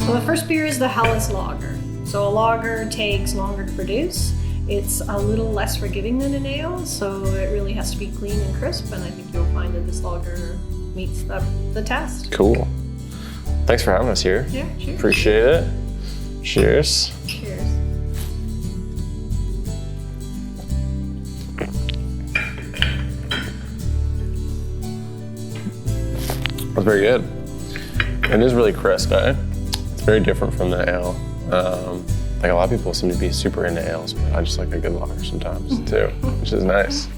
So the first beer is the Helles Lager. So a lager takes longer to produce. It's a little less forgiving than an ale, so it really has to be clean and crisp, and I think you'll find that this lager meets the test. Cool. Thanks for having us here. Yeah, cheers. Appreciate it. Cheers. Cheers. That's very good. It is really crisp, eh? It's very different from the ale. Like a lot of people seem to be super into ales, but I just like a good lager sometimes too, which is nice.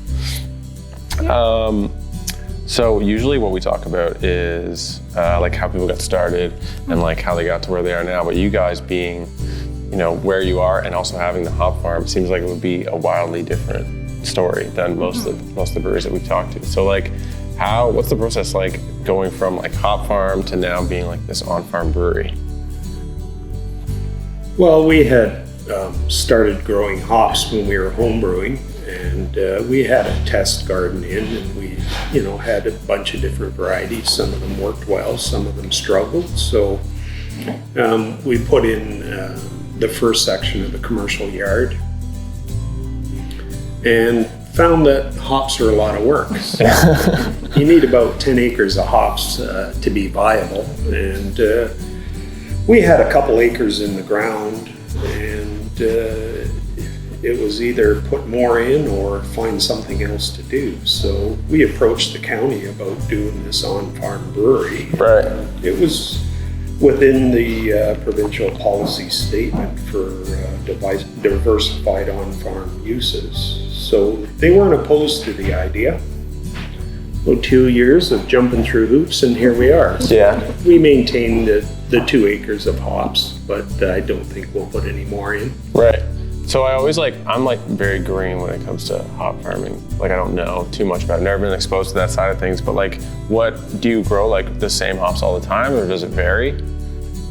So usually what we talk about is like how people got started and like how they got to where they are now. But you guys being, you know, where you are and also having the hop farm seems like it would be a wildly different story than most of the breweries that we've talked to. So like, what's the process like going from like hop farm to now being like this on-farm brewery? Well, we had started growing hops when we were homebrewing, and we had a test garden and we, you know, had a bunch of different varieties. Some of them worked well, some of them struggled. So we put in the first section of the commercial yard and found that hops are a lot of work. So you need about 10 acres of hops to be viable, and we had a couple acres in the ground, and it was either put more in or find something else to do. So we approached the county about doing this on-farm brewery. Right. It was within the provincial policy statement for diversified on-farm uses. So they weren't opposed to the idea. Well, 2 years of jumping through hoops, and here we are. So Yeah. we maintain the 2 acres of hops, but I don't think we'll put any more in. Right. So I'm like very green when it comes to hop farming. Like I don't know too much about it. I've never been exposed to that side of things, but like what do you grow, like the same hops all the time, or does it vary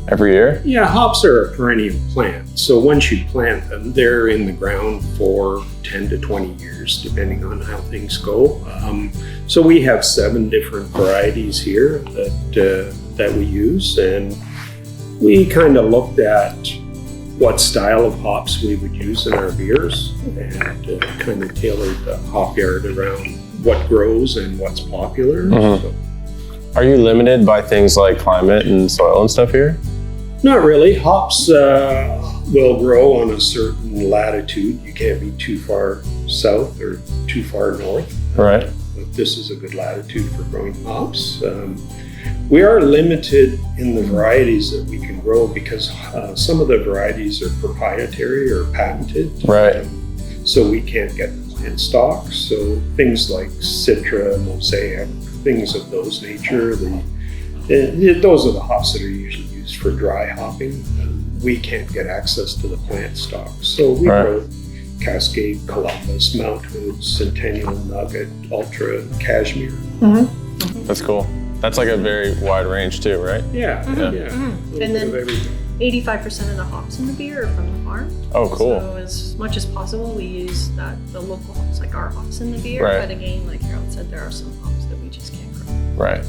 every year? Yeah, hops are a perennial plant. So once you plant them, they're in the ground for 10 to 20 years, depending on how things go. So we have 7 different varieties here that we use, and we kind of looked at what style of hops we would use in our beers and kind of tailored the hop yard around what grows and what's popular. So, Are you limited by things like climate and soil and stuff here? not really. Hops will grow on a certain latitude. You can't be too far south or too far north. Right. But this is a good latitude for growing hops. We are limited in the varieties that we can grow because some of the varieties are proprietary or patented. Right. So we can't get the plant stock. So things like Citra, Mosaic, things of those nature, those are the hops that are usually used for dry hopping. We can't get access to the plant stock. So we grow Cascade, Columbus, Mount Hood, Centennial, Nugget, Ultra, Cashmere. That's cool. That's like a very wide range too, right? Yeah. And then 85% of the hops in the beer are from the farm. Oh, cool. So as much as possible, we use the local hops, like our hops in the beer. Right. But again, like Harold said, there are some hops that we just can't grow. Right.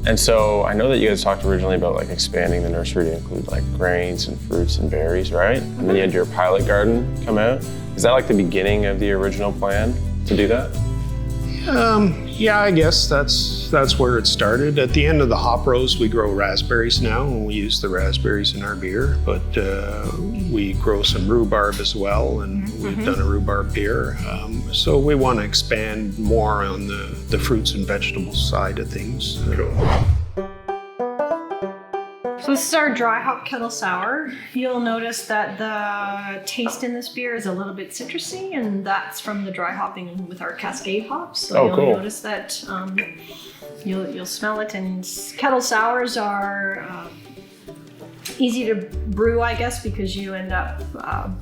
And so I know that you guys talked originally about like expanding the nursery to include like grains and fruits and berries, right? And then you had your pilot garden come out. Is that like the beginning of the original plan to do that? Yeah, I guess that's where it started. At the end of the hop rows, we grow raspberries now, and we use the raspberries in our beer. But we grow some rhubarb as well, and we've done a rhubarb beer. So we want to expand more on the fruits and vegetables side of things. So this is our dry hop kettle sour. You'll notice that the taste in this beer is a little bit citrusy, and that's from the dry hopping with our Cascade hops. So you'll notice that you'll smell it. And kettle sours are easy to brew, I guess, because you end up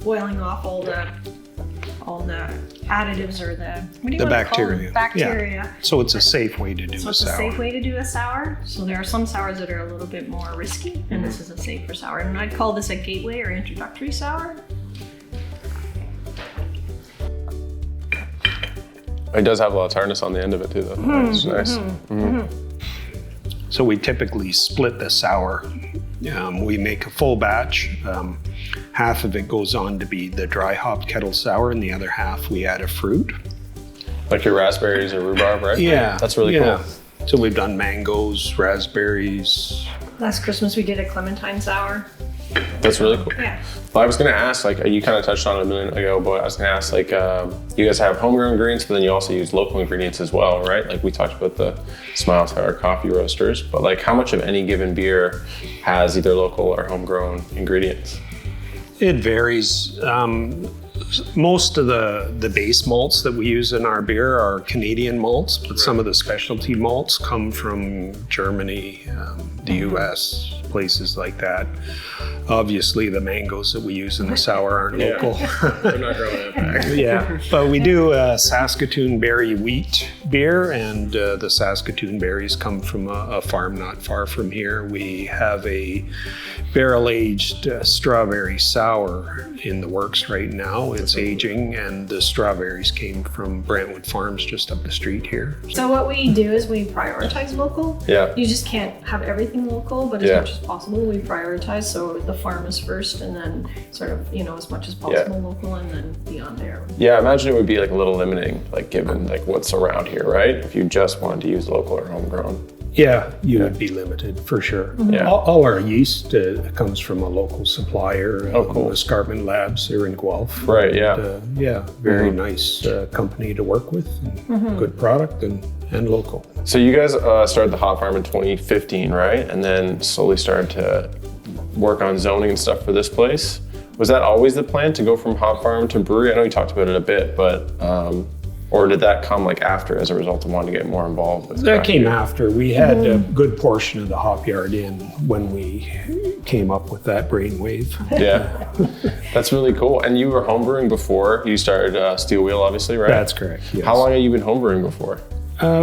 boiling off all the additives or the bacteria. Bacteria. Yeah. So it's a safe way to do a sour. So it's a safe way to do a sour. So there are some sours that are a little bit more risky, and this is a safer sour. And I'd call this a gateway or introductory sour. It does have a lot of tartness on the end of it too, though. It's nice. So we typically split the sour We make a full batch. Half of it goes on to be the dry hop kettle sour, and the other half we add a fruit. Like your raspberries or rhubarb, right? Yeah. That's really cool. So we've done mangoes, raspberries. Last Christmas we did a clementine sour. That's really cool. Yeah. Well, I was going to ask, like, you kind of touched on it a minute ago, but I was going to ask, like, you guys have homegrown ingredients, but then you also use local ingredients as well, right? Like, we talked about the Smile Tower coffee roasters, but like, how much of any given beer has either local or homegrown ingredients? It varies. Most of the base malts that we use in our beer are Canadian malts, but some of the specialty malts come from Germany, the US, places like that. Obviously, the mangoes that we use in the sour aren't local. They're not growing up back. Yeah, but we do Saskatoon berry wheat beer, and the Saskatoon berries come from a farm not far from here. We have a barrel-aged strawberry sour in the works right now. It's aging, and the strawberries came from Brantwood Farms just up the street here. So what we do is we prioritize local. Yeah. You just can't have everything local, but as much as possible we prioritize. So the farm is first, and then sort of, as much as possible local, and then beyond there. Yeah, I imagine it would be like a little limiting, like given like what's around here, right? If you just wanted to use local or homegrown. Yeah, you would be limited for sure. Yeah. All our yeast comes from a local supplier, cool. Escarpment Labs here in Guelph. Right, yeah. And, very nice company to work with, and good product and local. So you guys started the hop farm in 2015, right? And then slowly started to work on zoning and stuff for this place. Was that always the plan, to go from hop farm to brewery? I know you talked about it a bit, but or did that come like after as a result of wanting to get more involved with that came after. We had a good portion of the hop yard in when we came up with that brainwave. Yeah, that's really cool. And you were homebrewing before you started Steel Wheel, obviously, right? That's correct, yes. How long have you been homebrewing before?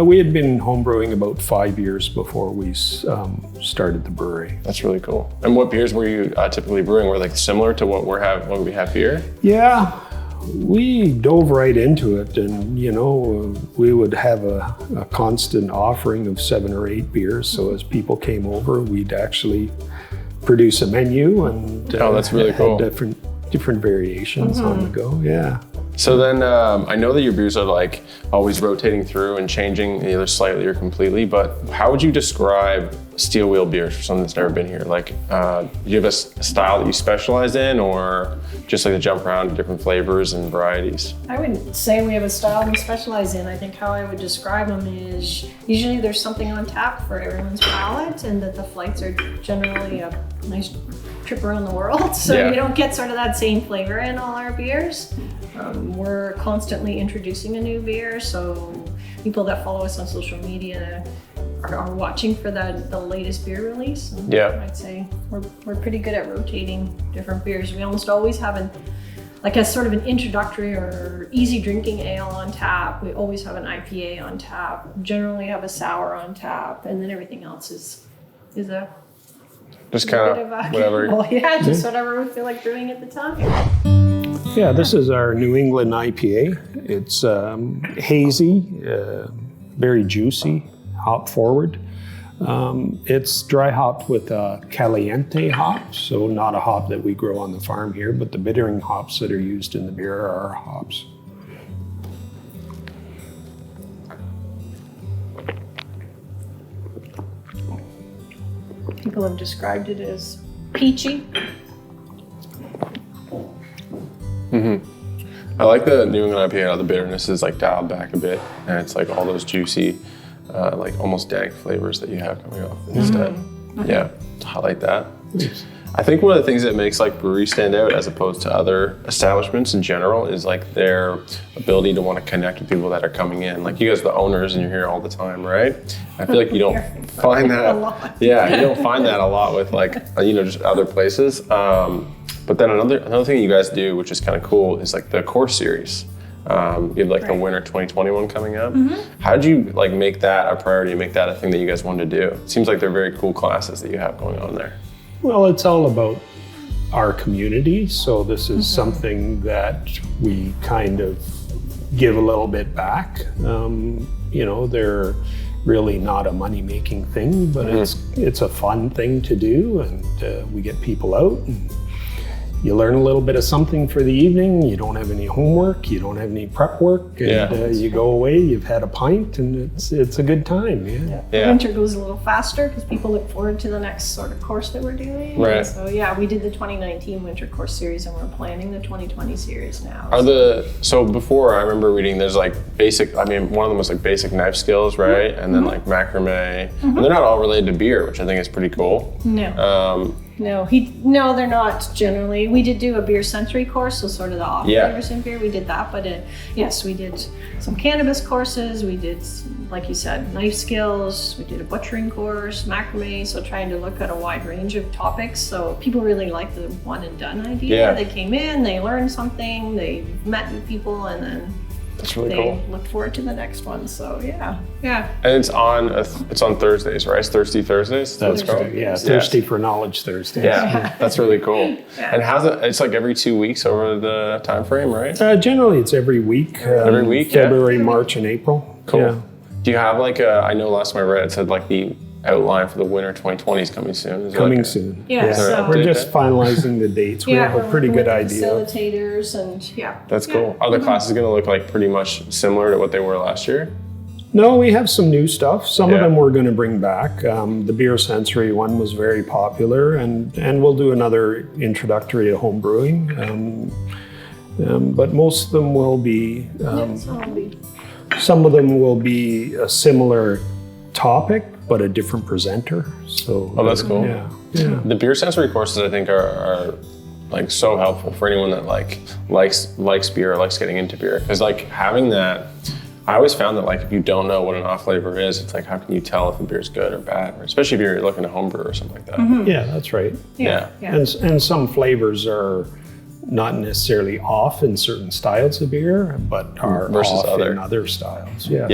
We had been homebrewing about 5 years before we started the brewery. That's really cool. And what beers were you typically brewing? Were like similar to what we have here? Yeah, we dove right into it, and we would have a constant offering of 7 or 8 beers. So as people came over, we'd actually produce a menu, and that's really cool. Different variations on the go. Yeah. So then I know that your beers are like always rotating through and changing either slightly or completely, but how would you describe Steel Wheel beers for someone that's never been here? Like, do you have a style that you specialize in, or just like to jump around to different flavors and varieties? I wouldn't say we have a style we specialize in. I think how I would describe them is usually there's something on tap for everyone's palate, and that the flights are generally a nice trip around the world. So you don't get sort of that same flavor in all our beers. We're constantly introducing a new beer, so people that follow us on social media are watching for the latest beer release. And I'd say we're pretty good at rotating different beers. We almost always have a sort of an introductory or easy drinking ale on tap. We always have an IPA on tap. Generally have a sour on tap, and then everything else is a just kind of whatever. Just whatever we feel like brewing at the time. Yeah, this is our New England IPA. It's hazy, very juicy, hop forward. It's dry hopped with caliente hop, so not a hop that we grow on the farm here, but the bittering hops that are used in the beer are our hops. People have described it as peachy. I like the New England IPA. The bitterness is like dialed back a bit, and it's like all those juicy, like almost dank flavors that you have coming off instead. Yeah, I like that. I think one of the things that makes like breweries stand out as opposed to other establishments in general is like their ability to want to connect with people that are coming in. Like you guys are the owners and you're here all the time, right? I feel like you don't find that. Yeah, you don't find that a lot with like just other places. But then another thing you guys do, which is kind of cool, is like the course series. You have like the Winter 2021 coming up. How did you like make that a priority, make that a thing that you guys wanted to do? It seems like they're very cool classes that you have going on there. Well, it's all about our community. So this is something that we kind of give a little bit back. They're really not a money-making thing, but it's a fun thing to do, and we get people out, and you learn a little bit of something for the evening. You don't have any homework, you don't have any prep work, and you go away, you've had a pint, and it's a good time. Winter goes a little faster because people look forward to the next sort of course that we're doing. Right. And so we did the 2019 winter course series, and we're planning the 2020 series now. So before, I remember reading there's like basic, I mean, one of them was like basic knife skills, right? And then like macrame, and they're not all related to beer, which I think is pretty cool. No. No, they're not generally. We did do a beer sensory course, so sort of the off flavors in beer. We did that, but yes, we did some cannabis courses. We did, like you said, knife skills. We did a butchering course, macrame. So trying to look at a wide range of topics. So people really like the one and done idea. Yeah. They came in, they learned something, they met new people, and then that's really they cool. look forward to the next one. So yeah. And it's on Thursdays, right? It's Thirsty Thursdays. That's right. Yeah, Thirsty for Knowledge Thursdays. Yeah, that's really cool. And it's like every 2 weeks over the time frame, right? Generally, it's every week. Every week, February, March, and April. Cool. Yeah. Do you have like I know last time I read it said like the outline for the winter 2020 is coming soon. Is coming soon. Yeah, so we're just finalizing the dates. We have a pretty good idea. Facilitators and That's cool. Are the classes going to look like pretty much similar to what they were last year? No, we have some new stuff. Some of them we're going to bring back. The beer sensory one was very popular, and we'll do another introductory to homebrewing. But most of them will be. Some of them will be a similar topic, but a different presenter. So that's cool. Yeah. The beer sensory courses I think are like so helpful for anyone that like likes beer or likes getting into beer, because like having that, I always found that like if you don't know what an off flavor is, it's like how can you tell if a beer's good or bad, or especially if you're looking to homebrew or something like that. Yeah, that's right. Yeah. And some flavors are not necessarily off in certain styles of beer, but are versus off in other styles. Yeah.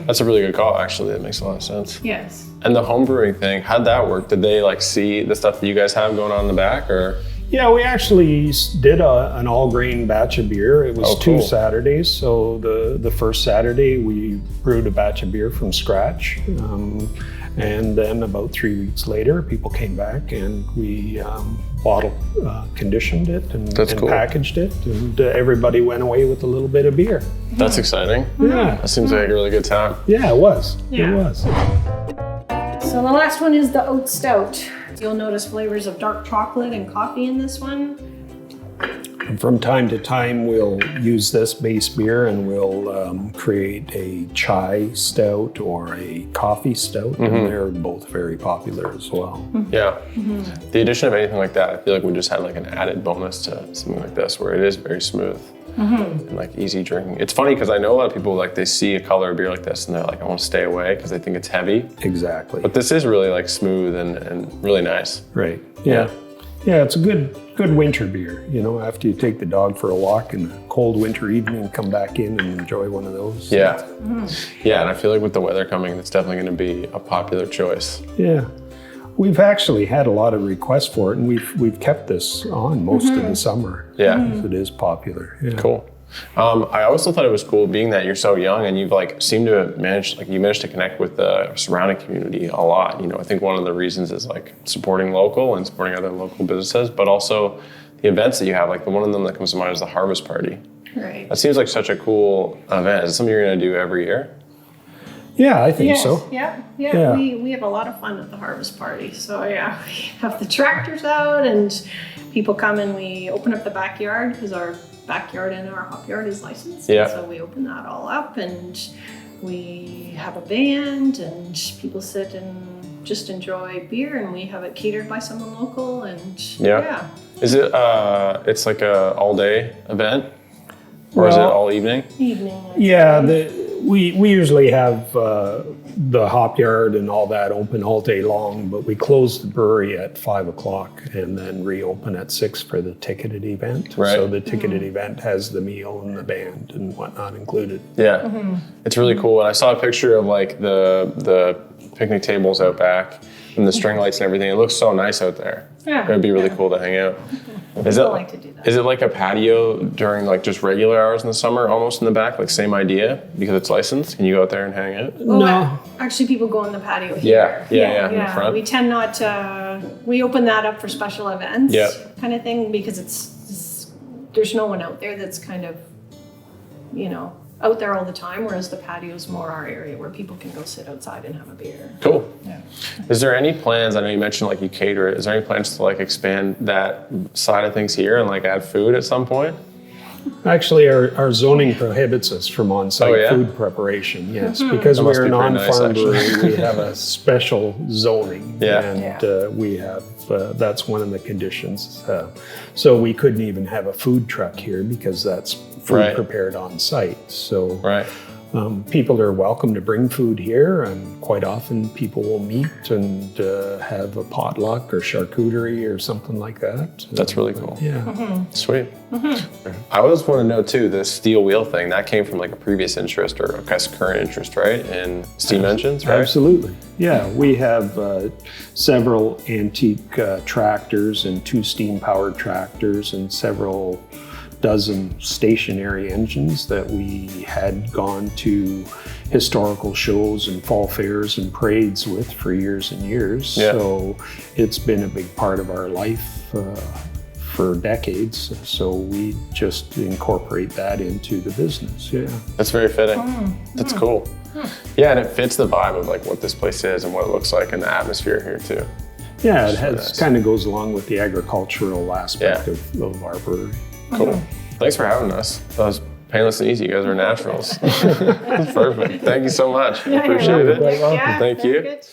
That's a really good call, actually. That makes a lot of sense. Yes. And the homebrewing thing, how'd that work? Did they like see the stuff that you guys have going on in the back, or? Yeah, we actually did an all-grain batch of beer. It was 2 Saturdays. So the first Saturday we brewed a batch of beer from scratch. And then about 3 weeks later, people came back and we bottle conditioned it and packaged it, and everybody went away with a little bit of beer. That's exciting. Yeah. That seems like a really good time. Yeah, it was. Yeah. It was. So the last one is the oat stout. You'll notice flavors of dark chocolate and coffee in this one. And from time to time, we'll use this base beer and we'll create a chai stout or a coffee stout, and they're both very popular as well. Yeah. The addition of anything like that, I feel like we just had like an added bonus to something like this, where it is very smooth and like easy drinking. It's funny because I know a lot of people like they see a color of beer like this and they're like, I want to stay away because they think it's heavy. Exactly. But this is really like smooth and really nice. Right. Yeah. Yeah, it's a good winter beer. You know, after you take the dog for a walk in a cold winter evening, come back in and enjoy one of those. Yeah. Yeah, and I feel like with the weather coming, it's definitely going to be a popular choice. Yeah. We've actually had a lot of requests for it, and we've kept this on most of the summer. Yeah. Because it is popular. Yeah. Cool. I also thought it was cool being that you're so young and you've like seemed to manage to connect with the surrounding community a lot. You know, I think one of the reasons is like supporting local and supporting other local businesses, but also the events that you have. Like the one of them that comes to mind is the harvest party. Right. That seems like such a cool event. Is it something you're going to do every year? Yeah, I think so. Yeah. Yeah. We have a lot of fun at the harvest party. So we have the tractors out and people come and we open up the backyard because our backyard and our hop yard is licensed. Yeah. And so we open that all up and we have a band and people sit and just enjoy beer, and we have it catered by someone local and Is it it's like a all day event? Or is it all evening? Evening. Yeah, we usually have the hop yard and all that open all day long, but we close the brewery at 5 o'clock and then reopen at 6 for the ticketed event. Right. So the ticketed event has the meal and the band and whatnot included. Yeah, it's really cool. And I saw a picture of like the picnic tables out back and the string lights and everything. It looks so nice out there. Yeah. It would be really cool to hang out. Is it People like to do that. Is it like a patio during like just regular hours in the summer, almost in the back, like same idea because it's licensed? Can you go out there and hang out? Well, No. actually, people go on the patio here. Yeah, in the front. We tend not to. We open that up for special events, Yeah. kind of thing, because there's no one out there that's kind of, out there all the time. Whereas the patio's more our area where people can go sit outside and have a beer. Cool. Yeah. Is there any plans? I know you mentioned like you cater it. Is there any plans to like expand that side of things here and like add food at some point? Actually, our zoning prohibits us from on-site Oh, yeah? food preparation, yes. Because That must we're be an pretty nice, on-farm actually. brewery, we have a special zoning. Yeah. And we have, that's one of the conditions. So we couldn't even have a food truck here because that's food Right. prepared on-site. So Right. people are welcome to bring food here, and quite often people will meet and have a potluck or charcuterie or something like that. That's really cool. Yeah. Sweet. I always want to know too, the steel wheel thing, that came from like a previous interest or I guess current interest, right? In steam engines, right? Absolutely. Yeah, we have several antique tractors and 2 steam-powered tractors and several dozen stationary engines that we had gone to historical shows and fall fairs and parades with for years and years. Yeah. So it's been a big part of our life for decades. So we just incorporate that into the business. Yeah. That's very fitting. That's cool. Yeah, and it fits the vibe of like what this place is and what it looks like and the atmosphere here too. Yeah, it So has nice. kind of goes along with the agricultural aspect Yeah. of our brewery. Cool. Thanks for having us. That was painless and easy. You guys are naturals. That's perfect. Thank you so much. Yeah, you're Appreciate welcome. it. Yeah, Thank you. very good.